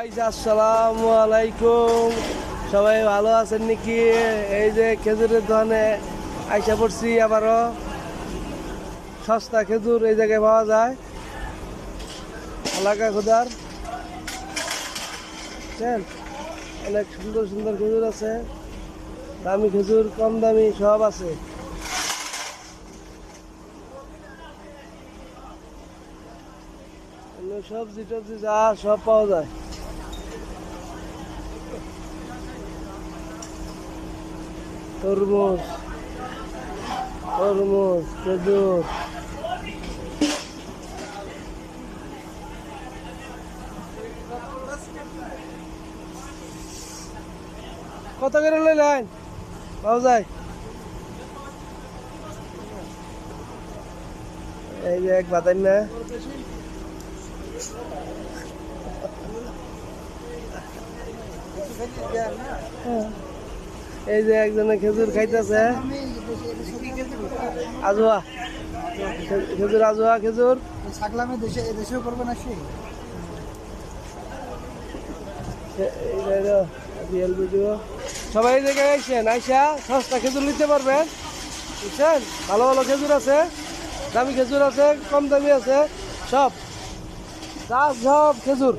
আসসালামু আলাইকুম, সবাই ভালো আছেন নাকি? এই যে খেজুরের দোকানে আইসা পড়ছি, আবারও সস্তা খেজুর এই জায়গায় পাওয়া যায়। এলাকা খুদার অনেক সুন্দর সুন্দর খেজুর আছে, দামি খেজুর, কম দামি সব আছে। সবজি টবজি যা সব পাওয়া যায়। তরমুজ তরমুজ খেজুর, কত করে লইলেন? পাওয়া যায়। এই যে এক বাতাই না, এই যে একজনে খেজুর খাইতেছে, আজোয়া খেজুর, আজোয়া খেজুর। সবাই এই জায়গায় আইসেন, আইসা সস্তা খেজুর নিতে পারবেন, বুঝছেন? ভালো ভালো খেজুর আছে, দামি খেজুর আছে, কম দামি আছে, সব খেজুর।